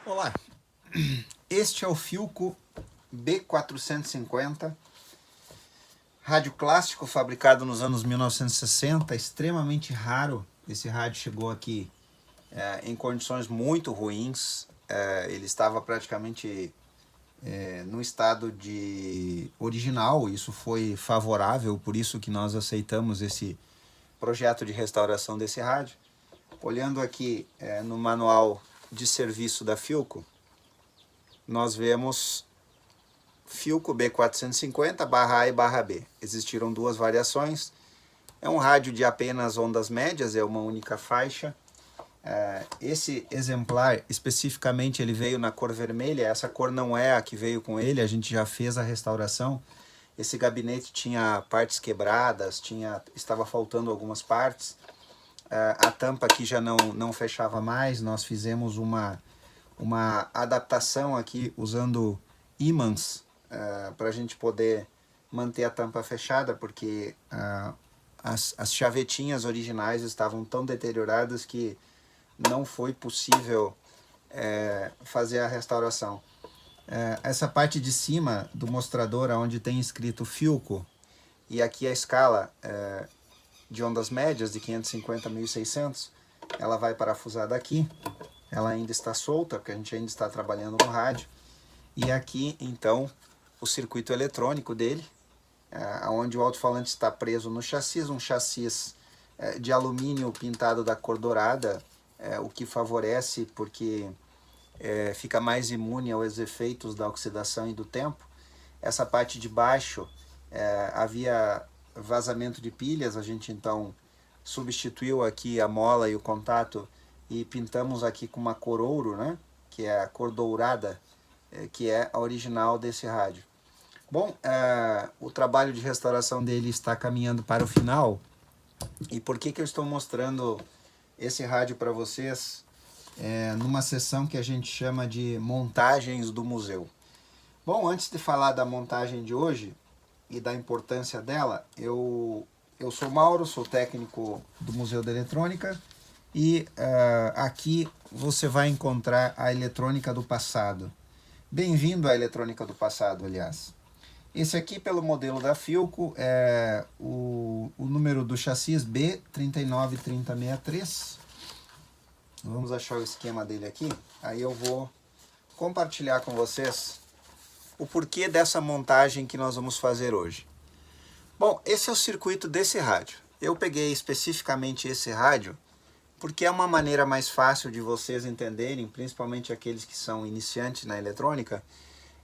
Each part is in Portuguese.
Olá, este é o Philco B450, rádio clássico fabricado nos anos 1960, extremamente raro. Esse rádio chegou aqui em condições muito ruins, ele estava praticamente no estado de original. Isso foi favorável, por isso que nós aceitamos esse projeto de restauração desse rádio. Olhando aqui no manual de serviço da Philco, nós vemos Philco B450/A e /B. Existiram duas variações. É um rádio de apenas ondas médias, é uma única faixa. Esse exemplar, especificamente, ele veio na cor vermelha. Essa cor não é a que veio com ele, a gente já fez a restauração. Esse gabinete tinha partes quebradas, estava faltando algumas partes. A tampa aqui já não fechava mais. Nós fizemos uma adaptação aqui usando ímãs para a gente poder manter a tampa fechada, porque as chavetinhas originais estavam tão deterioradas que não foi possível fazer a restauração. Essa parte de cima do mostrador, onde tem escrito Philco, e aqui a escala de ondas médias de 550 a 1600, ela vai parafusada aqui. Ela ainda está solta, porque a gente ainda está trabalhando no rádio. E aqui, então, o circuito eletrônico dele, onde o alto-falante está preso no chassi, um chassi de alumínio pintado da cor dourada, o que favorece porque fica mais imune aos efeitos da oxidação e do tempo. Essa parte de baixo havia vazamento de pilhas, a gente então substituiu aqui a mola e o contato e pintamos aqui com uma cor ouro, né? Que é a cor dourada, que é a original desse rádio. Bom, o trabalho de restauração dele está caminhando para o final. E por que eu estou mostrando esse rádio para vocês numa sessão que a gente chama de montagens do museu? Bom, antes de falar da montagem de hoje e da importância dela, eu sou Mauro, sou técnico do Museu da Eletrônica, e aqui você vai encontrar a eletrônica do passado. Bem-vindo à eletrônica do passado, aliás. Esse aqui, pelo modelo da Philco, é o número do chassi B393063. Vamos achar o esquema dele aqui. Aí eu vou compartilhar com vocês o porquê dessa montagem que nós vamos fazer hoje. Bom, esse é o circuito desse rádio. Eu peguei especificamente esse rádio porque é uma maneira mais fácil de vocês entenderem, principalmente aqueles que são iniciantes na eletrônica,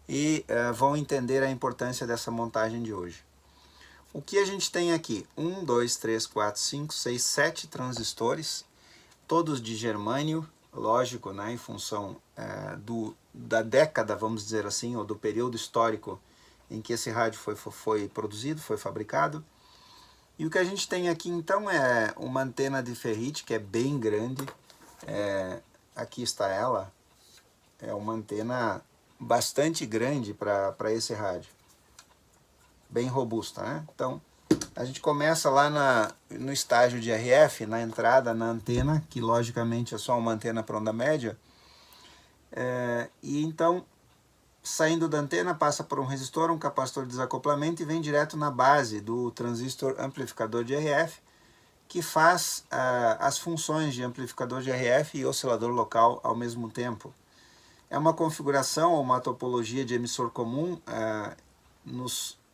e vão entender a importância dessa montagem de hoje. O que a gente tem aqui? 1, 2, 3, 4, 5, 6, 7 transistores, todos de germânio, lógico, né, em função da década, vamos dizer assim, ou do período histórico em que esse rádio foi produzido, foi fabricado. E o que a gente tem aqui então é uma antena de ferrite que é bem grande. Aqui está ela. É uma antena bastante grande para esse rádio. Bem robusta, né? Então, a gente começa lá no estágio de RF, na entrada, na antena, que logicamente é só uma antena para onda média. E então, saindo da antena, passa por um resistor, um capacitor de desacoplamento e vem direto na base do transistor amplificador de RF, que faz as funções de amplificador de RF e oscilador local ao mesmo tempo. É uma configuração ou uma topologia de emissor comum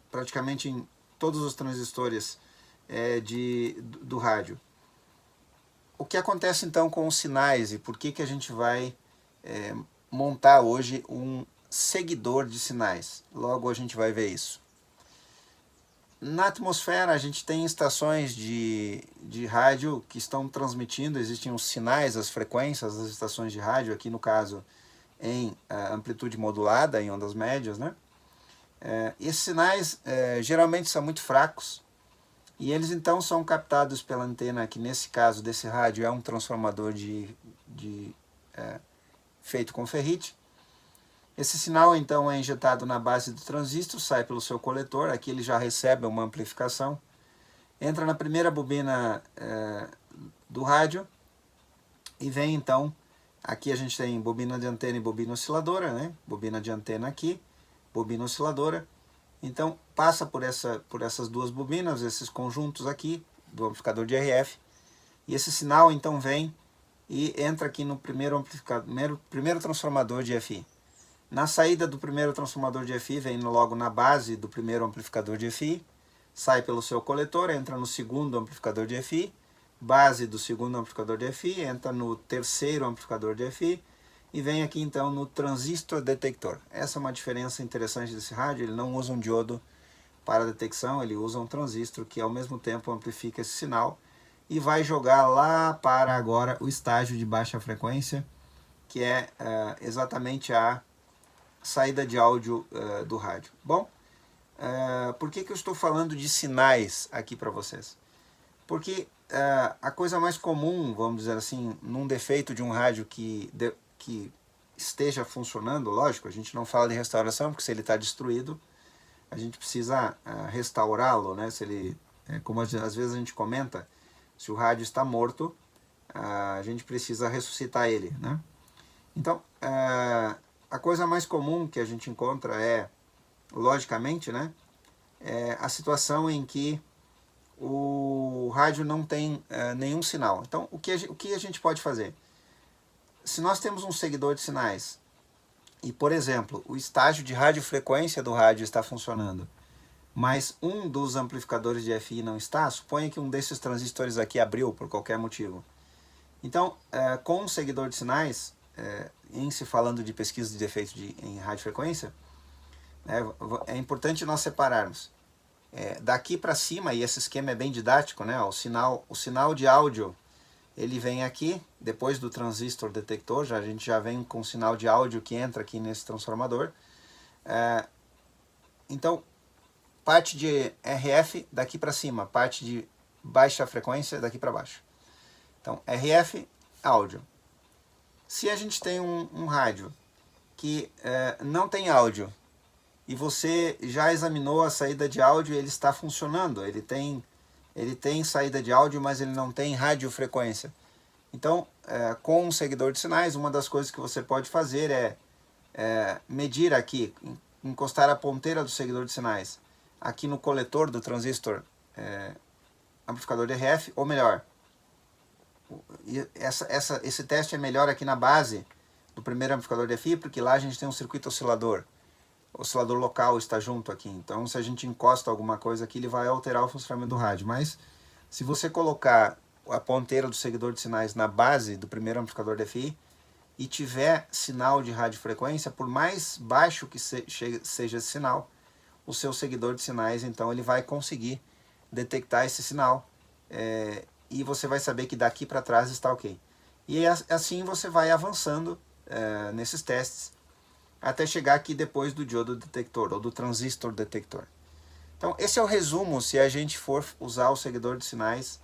praticamente em todos os transistores do rádio. O que acontece então com os sinais e por que a gente vai montar hoje um seguidor de sinais? Logo a gente vai ver isso. Na atmosfera a gente tem estações de rádio que estão transmitindo, existem os sinais, as frequências das estações de rádio, aqui no caso em amplitude modulada, em ondas médias, né? Esses sinais geralmente são muito fracos e eles então são captados pela antena, que nesse caso desse rádio é um transformador feito com ferrite. Esse sinal então é injetado na base do transistor, sai pelo seu coletor, aqui ele já recebe uma amplificação, entra na primeira bobina do rádio e vem então Aqui a gente tem bobina de antena e bobina osciladora, né? Bobina de antena aqui, bobina osciladora. Então passa por essas duas bobinas, esses conjuntos aqui do amplificador de RF. E esse sinal então vem e entra aqui no primeiro transformador de FI. Na saída do primeiro transformador de FI, vem logo na base do primeiro amplificador de FI, sai pelo seu coletor, entra no segundo amplificador de FI, base do segundo amplificador de FI, entra no terceiro amplificador de FI e vem aqui então no transistor detector. Essa é uma diferença interessante desse rádio, ele não usa um diodo para detecção, ele usa um transistor que ao mesmo tempo amplifica esse sinal e vai jogar lá para agora o estágio de baixa frequência, que é exatamente a saída de áudio do rádio. Bom, por que eu estou falando de sinais aqui para vocês? Porque a coisa mais comum, vamos dizer assim, num defeito de um rádio que esteja funcionando, lógico, a gente não fala de restauração, porque se ele está destruído, a gente precisa restaurá-lo, né? Se ele, como às vezes a gente comenta, se o rádio está morto, a gente precisa ressuscitar ele, né? Então, a coisa mais comum que a gente encontra logicamente, né, a situação em que o rádio não tem nenhum sinal. Então, o que a gente pode fazer? Se nós temos um seguidor de sinais e, por exemplo, o estágio de radiofrequência do rádio está funcionando, mas um dos amplificadores de FI não está, suponha que um desses transistores aqui abriu por qualquer motivo. Então, com um seguidor de sinais, em se falando de pesquisa de defeito em radiofrequência, é importante nós separarmos. Daqui para cima, e esse esquema é bem didático, né? O sinal de áudio, ele vem aqui, depois do transistor detector, a gente já vem com o sinal de áudio que entra aqui nesse transformador. Então, parte de RF daqui para cima, parte de baixa frequência daqui para baixo. Então, RF, áudio. Se a gente tem um rádio que não tem áudio, e você já examinou a saída de áudio, ele está funcionando, ele tem saída de áudio, mas ele não tem radiofrequência. Então, com um seguidor de sinais, uma das coisas que você pode fazer é medir aqui, encostar a ponteira do seguidor de sinais aqui no coletor do transistor amplificador de RF, ou melhor, esse teste é melhor aqui na base do primeiro amplificador de FI, porque lá a gente tem um circuito oscilador. O oscilador local está junto aqui, então se a gente encosta alguma coisa aqui, ele vai alterar o funcionamento do rádio. Mas se você colocar a ponteira do seguidor de sinais na base do primeiro amplificador de FI e tiver sinal de radiofrequência, por mais baixo que seja esse sinal, o seu seguidor de sinais, então, ele vai conseguir detectar esse sinal e você vai saber que daqui para trás está ok. E assim você vai avançando nesses testes até chegar aqui depois do diodo detector ou do transistor detector. Então, esse é o resumo se a gente for usar o seguidor de sinais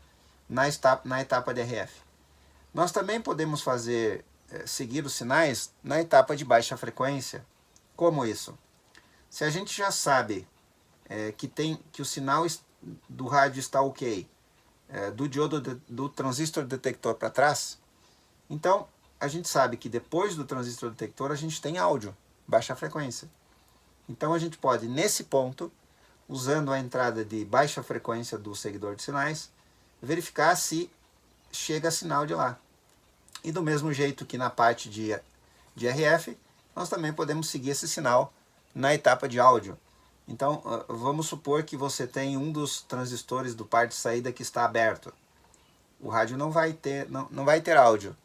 na etapa de RF. Nós também podemos seguir os sinais na etapa de baixa frequência. Como isso? Se a gente já sabe que o sinal do rádio está ok, do diodo do transistor detector para trás, então a gente sabe que depois do transistor detector a gente tem áudio, baixa frequência. Então a gente pode, nesse ponto, usando a entrada de baixa frequência do seguidor de sinais, verificar se chega sinal de lá. E do mesmo jeito que na parte de RF, nós também podemos seguir esse sinal na etapa de áudio. Então, vamos supor que você tem um dos transistores do par de saída que está aberto. O rádio não vai ter áudio.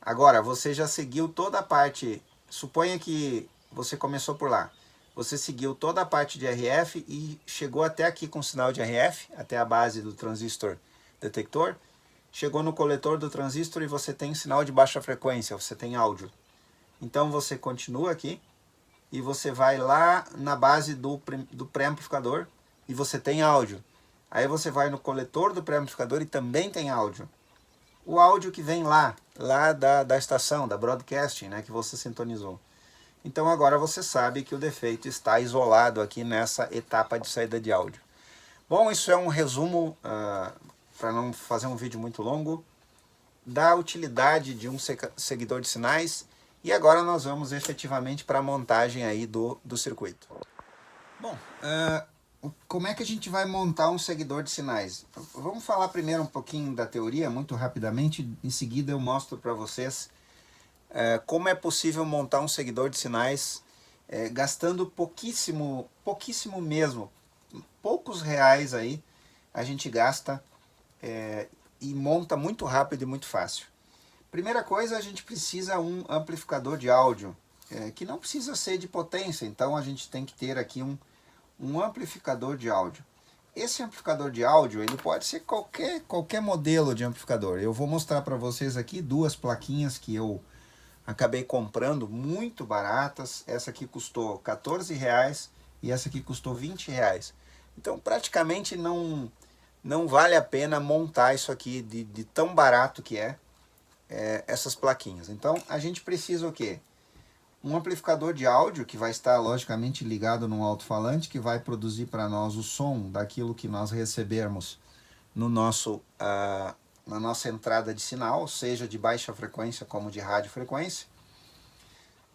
Agora, você já seguiu toda a parte, suponha que você começou por lá. Você seguiu toda a parte de RF e chegou até aqui com sinal de RF, até a base do transistor detector. Chegou no coletor do transistor e você tem sinal de baixa frequência, você tem áudio. Então você continua aqui e você vai lá na base do pré-amplificador e você tem áudio. Aí você vai no coletor do pré-amplificador e também tem áudio. O áudio que vem lá da estação, da broadcasting, né, que você sintonizou. Então agora você sabe que o defeito está isolado aqui nessa etapa de saída de áudio. Bom, isso é um resumo, para não fazer um vídeo muito longo. da utilidade de um seguidor de sinais e agora nós vamos efetivamente para a montagem aí do circuito. Bom, como é que a gente vai montar um seguidor de sinais? Vamos falar primeiro um pouquinho da teoria, muito rapidamente, em seguida eu mostro para vocês como é possível montar um seguidor de sinais gastando pouquíssimo mesmo, poucos reais aí a gente gasta e monta muito rápido e muito fácil. Primeira coisa, a gente precisa um amplificador de áudio, que não precisa ser de potência, então a gente tem que ter aqui um amplificador de áudio. Esse amplificador de áudio, ele pode ser qualquer modelo de amplificador. Eu vou mostrar para vocês aqui duas plaquinhas que eu acabei comprando, muito baratas. Essa aqui custou R$14 e essa aqui custou R$20. Então praticamente não vale a pena montar isso aqui de tão barato que essas plaquinhas. Então a gente precisa o quê? Um amplificador de áudio que vai estar logicamente ligado num alto-falante que vai produzir para nós o som daquilo que nós recebermos no na nossa entrada de sinal, seja de baixa frequência como de radiofrequência.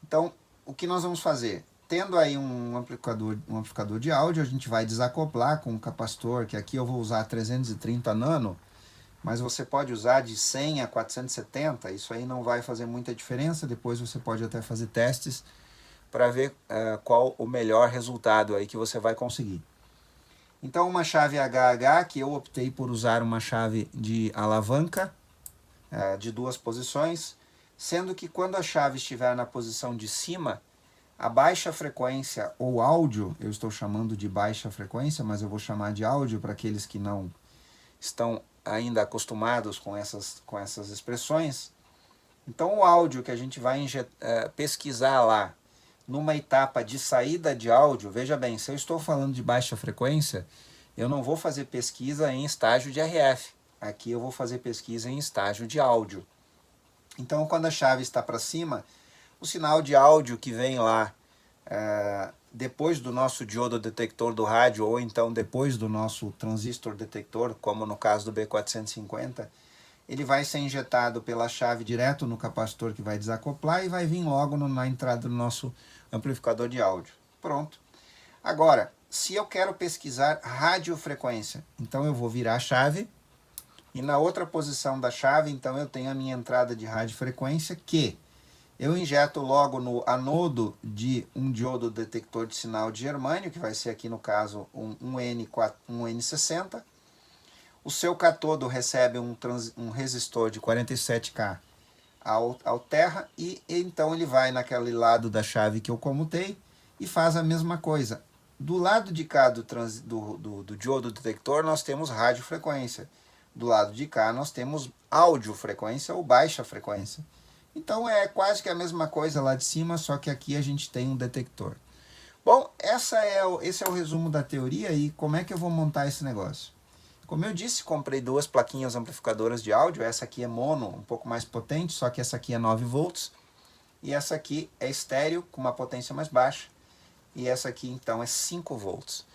Então o que nós vamos fazer? Tendo aí um amplificador de áudio, a gente vai desacoplar com um capacitor, que aqui eu vou usar 330 nano, mas você pode usar de 100 a 470, isso aí não vai fazer muita diferença, depois você pode até fazer testes para ver qual o melhor resultado aí que você vai conseguir. Então uma chave HH, que eu optei por usar uma chave de alavanca de 2 posições, sendo que quando a chave estiver na posição de cima, a baixa frequência ou áudio, eu estou chamando de baixa frequência, mas eu vou chamar de áudio para aqueles que não estão ainda acostumados com essas expressões. Então o áudio que a gente vai pesquisar lá, numa etapa de saída de áudio, veja bem, se eu estou falando de baixa frequência, eu não vou fazer pesquisa em estágio de RF. Aqui eu vou fazer pesquisa em estágio de áudio. Então quando a chave está para cima, o sinal de áudio que vem lá depois do nosso diodo detector do rádio ou então depois do nosso transistor detector, como no caso do B450, ele vai ser injetado pela chave direto no capacitor que vai desacoplar e vai vir logo na entrada do nosso amplificador de áudio. Pronto. Agora, se eu quero pesquisar radiofrequência, então eu vou virar a chave e na outra posição da chave, então eu tenho a minha entrada de radiofrequência que eu injeto logo no anodo de um diodo detector de sinal de germânio, que vai ser aqui no caso um N60. O seu catodo recebe um resistor de 47K ao terra e então ele vai naquele lado da chave que eu comutei e faz a mesma coisa. Do lado de cá do diodo detector nós temos radiofrequência. Do lado de cá nós temos audiofrequência ou baixa frequência. Então é quase que a mesma coisa lá de cima, só que aqui a gente tem um detector. Bom, esse é o resumo da teoria e como é que eu vou montar esse negócio. Como eu disse, comprei 2 plaquinhas amplificadoras de áudio, essa aqui é mono, um pouco mais potente, só que essa aqui é 9 volts, e essa aqui é estéreo, com uma potência mais baixa, e essa aqui então é 5 volts.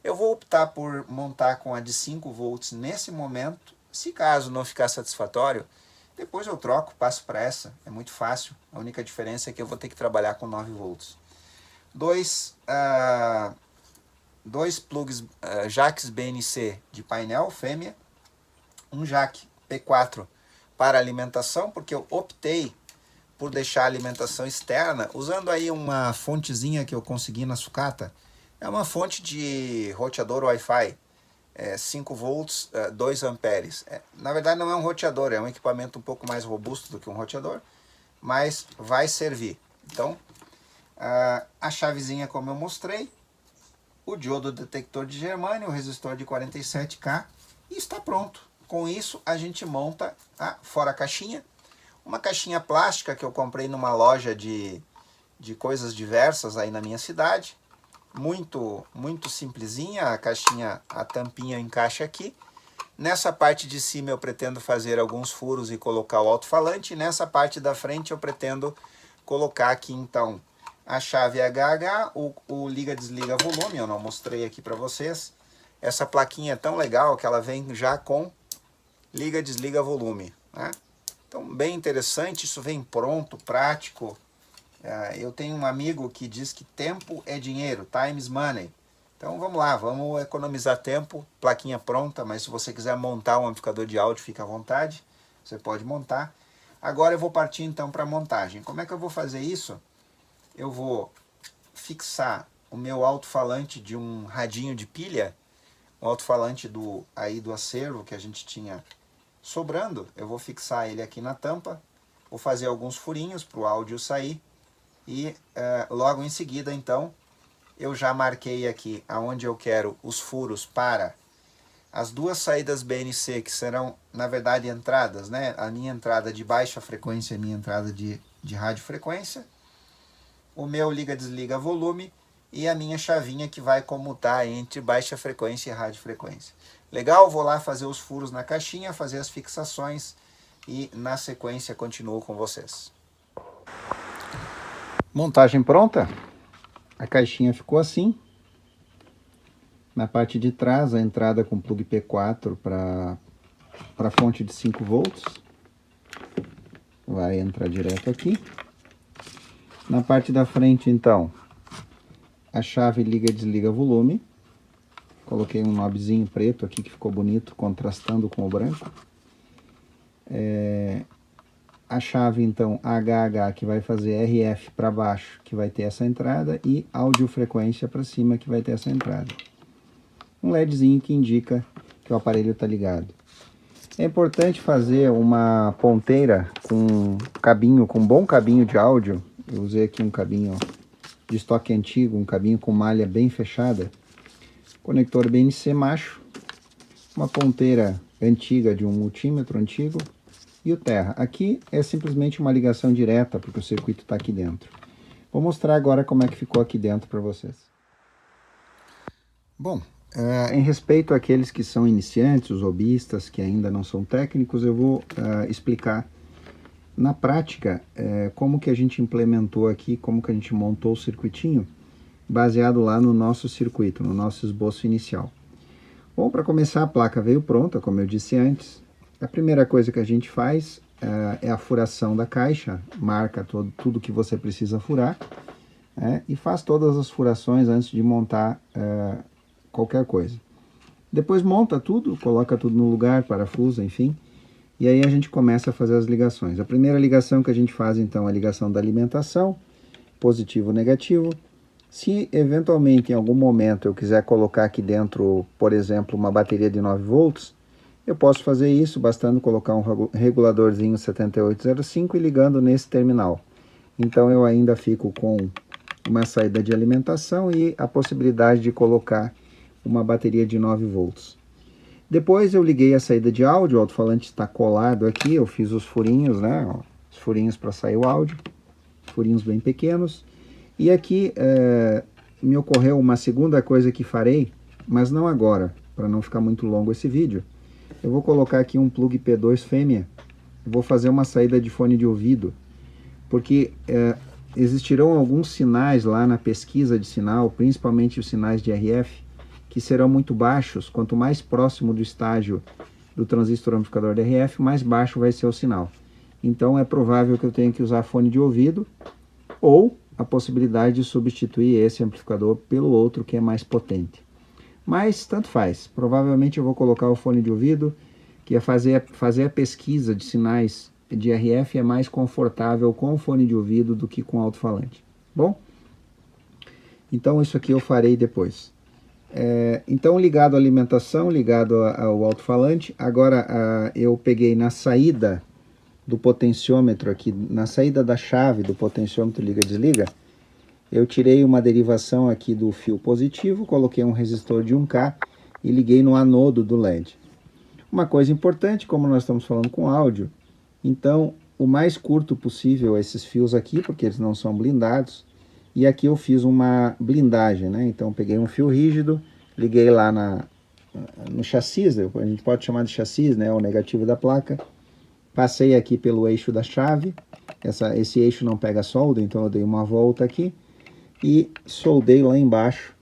Eu vou optar por montar com a de 5 volts nesse momento, se caso não ficar satisfatório, depois eu troco, passo para essa, é muito fácil, a única diferença é que eu vou ter que trabalhar com 9 volts. Dois plugs jacks BNC de painel fêmea, um jack P4 para alimentação, porque eu optei por deixar a alimentação externa, usando aí uma fontezinha que eu consegui na sucata, é uma fonte de roteador Wi-Fi, 5 volts, 2 amperes. Na verdade não é um roteador, é um equipamento um pouco mais robusto do que um roteador, mas vai servir. Então, a chavezinha como eu mostrei, o diodo detector de germânio, o resistor de 47K e está pronto. Com isso a gente monta, fora a caixinha, uma caixinha plástica que eu comprei numa loja de coisas diversas aí na minha cidade. Muito simplesinha, a caixinha, a tampinha encaixa aqui. Nessa parte de cima eu pretendo fazer alguns furos e colocar o alto-falante. E nessa parte da frente eu pretendo colocar aqui então a chave HH, o liga-desliga volume, eu não mostrei aqui para vocês. Essa plaquinha é tão legal que ela vem já com liga-desliga volume, né? Então, bem interessante, isso vem pronto, prático. Eu tenho um amigo que diz que tempo é dinheiro, time is money. Então vamos lá, vamos economizar tempo, plaquinha pronta, mas se você quiser montar um amplificador de áudio, fica à vontade, você pode montar. Agora eu vou partir então para a montagem. Como é que eu vou fazer isso? Eu vou fixar o meu alto-falante de um radinho de pilha, um alto-falante do acervo que a gente tinha sobrando. Eu vou fixar ele aqui na tampa, vou fazer alguns furinhos para o áudio sair e logo em seguida então eu já marquei aqui aonde eu quero os furos para as duas saídas BNC, que serão, na verdade, entradas, né? A minha entrada de baixa frequência e a minha entrada de radiofrequência. O meu liga-desliga volume e a minha chavinha que vai comutar entre baixa frequência e radiofrequência. Legal? Vou lá fazer os furos na caixinha, fazer as fixações e na sequência continuo com vocês. Montagem pronta. A caixinha ficou assim. Na parte de trás, a entrada com plug P4 para a fonte de 5 volts. Vai entrar direto aqui. Na parte da frente, então, a chave liga e desliga volume. Coloquei um knobzinho preto aqui que ficou bonito, contrastando com o branco. A chave, então, HH, que vai fazer RF para baixo, que vai ter essa entrada, e audiofrequência para cima, que vai ter essa entrada. Um LEDzinho que indica que o aparelho está ligado. É importante fazer uma ponteira com cabinho, com um bom cabinho de áudio. Eu usei aqui um cabinho de estoque antigo, um cabinho com malha bem fechada. Conector BNC macho, uma ponteira antiga de um multímetro antigo e o terra. Aqui é simplesmente uma ligação direta, porque o circuito está aqui dentro. Vou mostrar agora como é que ficou aqui dentro para vocês. Bom, em respeito àqueles que são iniciantes, os hobbyistas que ainda não são técnicos, eu vou explicar na prática como que a gente implementou aqui, como que a gente montou o circuitinho, baseado lá no nosso circuito, no nosso esboço inicial. Bom, para começar, a placa veio pronta, como eu disse antes. A primeira coisa que a gente faz é a furação da caixa, marca tudo que você precisa furar, e faz todas as furações antes de montar qualquer coisa. Depois monta tudo, coloca tudo no lugar, parafusa, enfim, e aí a gente começa a fazer as ligações. A primeira ligação que a gente faz, então, é a ligação da alimentação, positivo ou negativo. Se eventualmente em algum momento eu quiser colocar aqui dentro, por exemplo, uma bateria de 9 volts, eu posso fazer isso bastando colocar um reguladorzinho 7805 e ligando nesse terminal. Então eu ainda fico com uma saída de alimentação e a possibilidade de colocar uma bateria de 9 volts. Depois eu liguei a saída de áudio, o alto-falante está colado aqui, eu fiz os furinhos, né? Os furinhos para sair o áudio, furinhos bem pequenos. E aqui me ocorreu uma segunda coisa que farei, mas não agora, para não ficar muito longo esse vídeo. Eu vou colocar aqui um plug P2 fêmea, vou fazer uma saída de fone de ouvido, porque existirão alguns sinais lá na pesquisa de sinal, principalmente os sinais de RF, que serão muito baixos. Quanto mais próximo do estágio do transistor amplificador de RF, mais baixo vai ser o sinal. Então é provável que eu tenha que usar fone de ouvido, ou a possibilidade de substituir esse amplificador pelo outro que é mais potente. Mas tanto faz, provavelmente eu vou colocar o fone de ouvido, que é fazer a pesquisa de sinais de RF é mais confortável com o fone de ouvido do que com o alto-falante. Bom, então isso aqui eu farei depois. Então ligado à alimentação, ligado ao alto-falante, agora eu peguei na saída do potenciômetro aqui, na saída da chave do potenciômetro liga-desliga, eu tirei uma derivação aqui do fio positivo, coloquei um resistor de 1K e liguei no anodo do LED. Uma coisa importante, como nós estamos falando com áudio, então o mais curto possível esses fios aqui, porque eles não são blindados, e aqui eu fiz uma blindagem, né? Então peguei um fio rígido, liguei lá no chassis, a gente pode chamar de chassis, né? O negativo da placa. Passei aqui pelo eixo da chave, esse eixo não pega solda, então eu dei uma volta aqui e soldei lá embaixo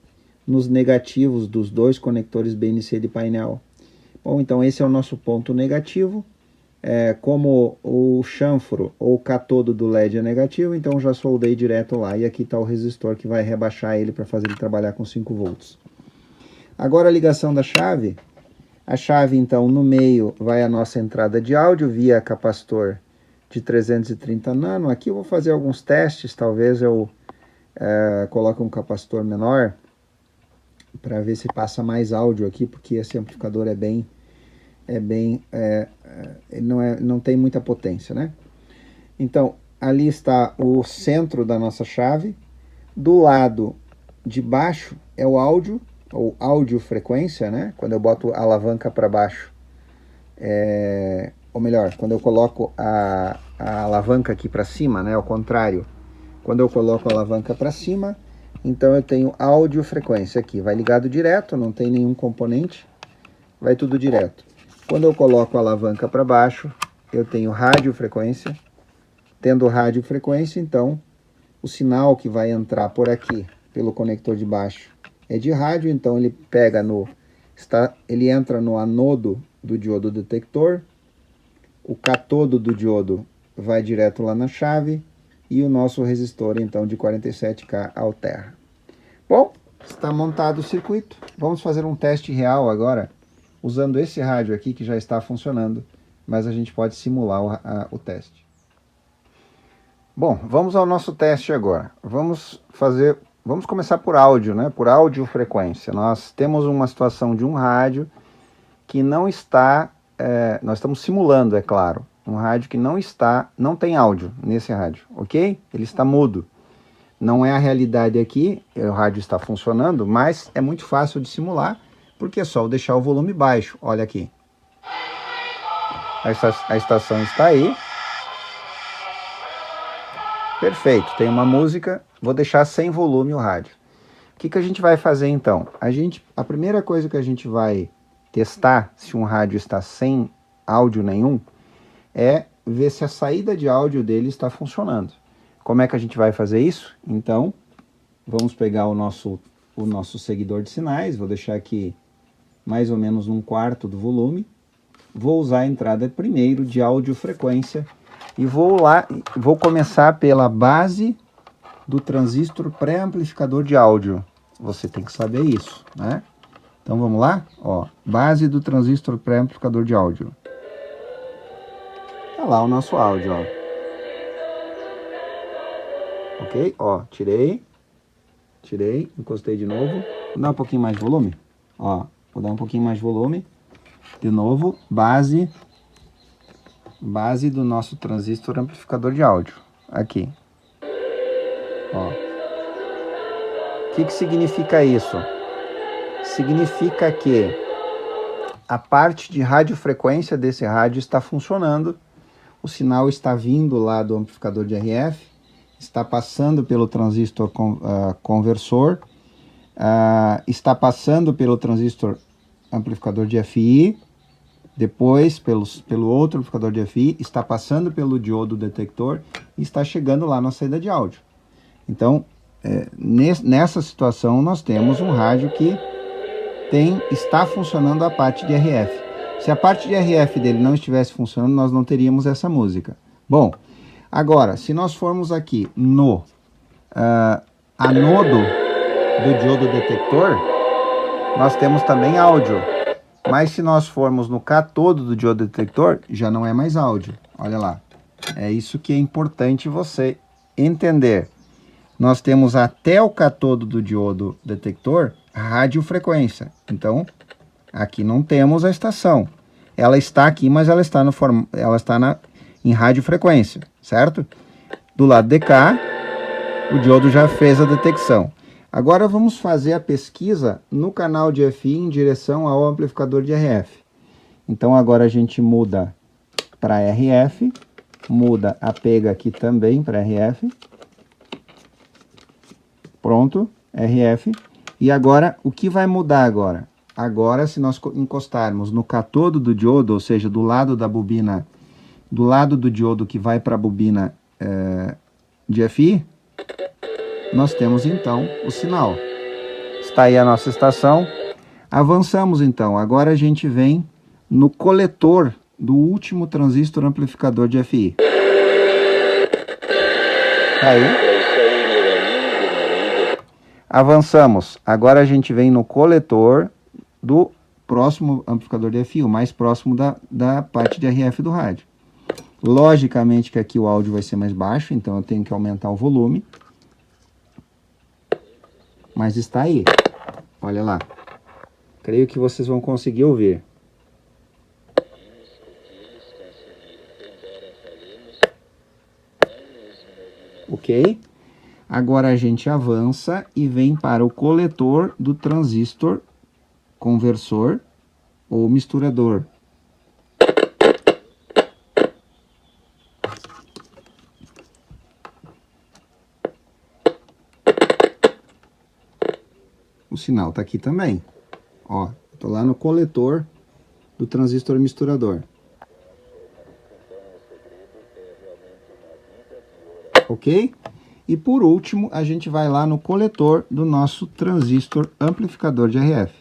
nos negativos dos dois conectores BNC de painel. Bom, então esse é o nosso ponto negativo, como o chanfro ou catodo do LED é negativo, então já soldei direto lá. E aqui está o resistor que vai rebaixar ele para fazer ele trabalhar com 5 volts. Agora a ligação da chave. A chave, então, no meio vai a nossa entrada de áudio via capacitor de 330 nano. Aqui eu vou fazer alguns testes, talvez eu coloque um capacitor menor para ver se passa mais áudio aqui, porque esse amplificador não tem muita potência, né? Então, ali está o centro da nossa chave. Do lado de baixo é o áudio, ou áudio frequência, né? Quando eu boto a alavanca para baixo, ou melhor, quando eu coloco a alavanca aqui para cima, né? Ao contrário, quando eu coloco a alavanca para cima, então eu tenho áudio frequência aqui, vai ligado direto, não tem nenhum componente, vai tudo direto. Quando eu coloco a alavanca para baixo, eu tenho rádio frequência. Tendo rádio frequência, então o sinal que vai entrar por aqui, pelo conector de baixo, é de rádio, então ele pega ele entra no anodo do diodo detector, o catodo do diodo vai direto lá na chave, e o nosso resistor, então, de 47K alterna. Bom, está montado o circuito. Vamos fazer um teste real agora, usando esse rádio aqui que já está funcionando, mas a gente pode simular o teste. Bom, vamos ao nosso teste agora. Vamos começar por áudio, né? Por áudio frequência. Nós temos uma situação de um rádio que não está, nós estamos simulando, é claro, um rádio que não tem áudio nesse rádio, ok? Ele está mudo. Não é a realidade aqui, o rádio está funcionando, mas é muito fácil de simular, porque é só eu deixar o volume baixo. Olha aqui. A estação está aí. Perfeito, tem uma música, vou deixar sem volume o rádio. O que a gente vai fazer então? A primeira coisa que a gente vai testar se um rádio está sem áudio nenhum é ver se a saída de áudio dele está funcionando. Como é que a gente vai fazer isso? Então, vamos pegar o nosso seguidor de sinais, vou deixar aqui mais ou menos 1/4 do volume. Vou usar a entrada primeiro de áudio frequência e vou começar pela base do transistor pré-amplificador de áudio. Você tem que saber isso, né? Então vamos lá? Ó, base do transistor pré-amplificador de áudio. Tá lá o nosso áudio, ó. Ok? Ó, tirei, encostei de novo. Vou dar um pouquinho mais de volume. Ó, vou dar um pouquinho mais de volume. De novo, base do nosso transistor amplificador de áudio. Aqui. Ó. O que significa isso? Significa que a parte de radiofrequência desse rádio está funcionando. O sinal está vindo lá do amplificador de RF, está passando pelo transistor conversor, está passando pelo transistor amplificador de FI, depois pelo outro amplificador de FI, está passando pelo diodo detector e está chegando lá na saída de áudio. Então, nessa situação, nós temos um rádio que está funcionando a parte de RF. Se a parte de RF dele não estivesse funcionando, nós não teríamos essa música. Bom, agora, se nós formos aqui no anodo do diodo detector, nós temos também áudio. Mas se nós formos no catodo do diodo detector, já não é mais áudio. Olha lá. É isso que é importante você entender. Nós temos até o catodo do diodo detector radiofrequência. Então, aqui não temos a estação. Ela está aqui, mas ela está em radiofrequência, certo? Do lado de cá, o diodo já fez a detecção. Agora vamos fazer a pesquisa no canal de FI em direção ao amplificador de RF. Então agora a gente muda para RF, muda a pega aqui também para RF. Pronto, RF. E agora, o que vai mudar agora? Agora, se nós encostarmos no catodo do diodo, ou seja, do lado da bobina, do lado do diodo que vai para a bobina de FI, nós temos então o sinal. Está aí a nossa estação. Avançamos então. Agora a gente vem no coletor do último transistor amplificador de FI. Aí. Avançamos. Agora a gente vem no coletor do próximo amplificador de FI, o mais próximo da parte de RF do rádio. Logicamente que aqui o áudio vai ser mais baixo, então eu tenho que aumentar o volume. Mas está aí. Olha lá. Creio que vocês vão conseguir ouvir. Ok? Agora a gente avança e vem para o coletor do transistor conversor ou misturador. O sinal está aqui também. Ó, estou lá no coletor do transistor misturador. Ok? E por último, a gente vai lá no coletor do nosso transistor amplificador de RF.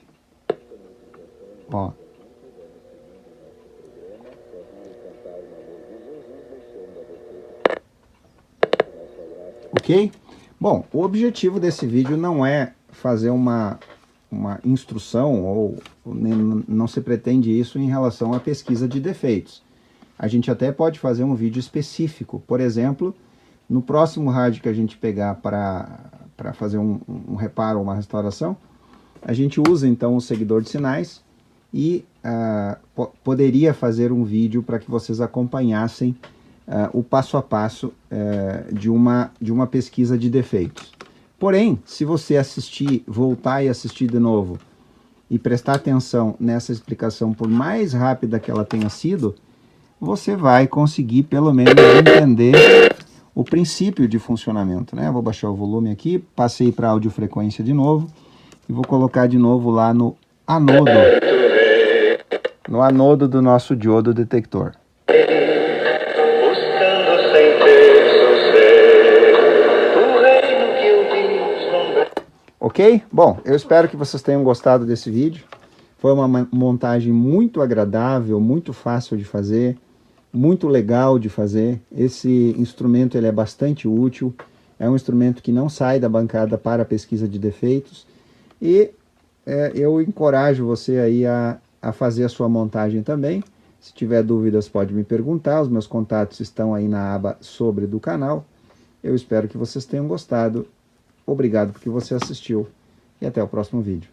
Ó. Ok? Bom, o objetivo desse vídeo não é fazer uma instrução, ou não se pretende isso em relação à pesquisa de defeitos. A gente até pode fazer um vídeo específico. Por exemplo, no próximo rádio que a gente pegar para fazer um reparo ou uma restauração, a gente usa então o seguidor de sinais e poderia fazer um vídeo para que vocês acompanhassem o passo a passo de uma pesquisa de defeitos. Porém, se você voltar e assistir de novo e prestar atenção nessa explicação, por mais rápida que ela tenha sido, você vai conseguir pelo menos entender o princípio de funcionamento, né? Vou baixar o volume aqui, passei para audiofrequência de novo e vou colocar de novo lá no anodo do nosso diodo detector. Ok? Bom, eu espero que vocês tenham gostado desse vídeo. Foi uma montagem muito agradável, muito fácil de fazer, muito legal de fazer. Esse instrumento ele é bastante útil, é um instrumento que não sai da bancada para pesquisa de defeitos e eu encorajo você aí a fazer a sua montagem também. Se tiver dúvidas pode me perguntar, os meus contatos estão aí na aba sobre do canal. Eu espero que vocês tenham gostado. Obrigado porque você assistiu e até o próximo vídeo.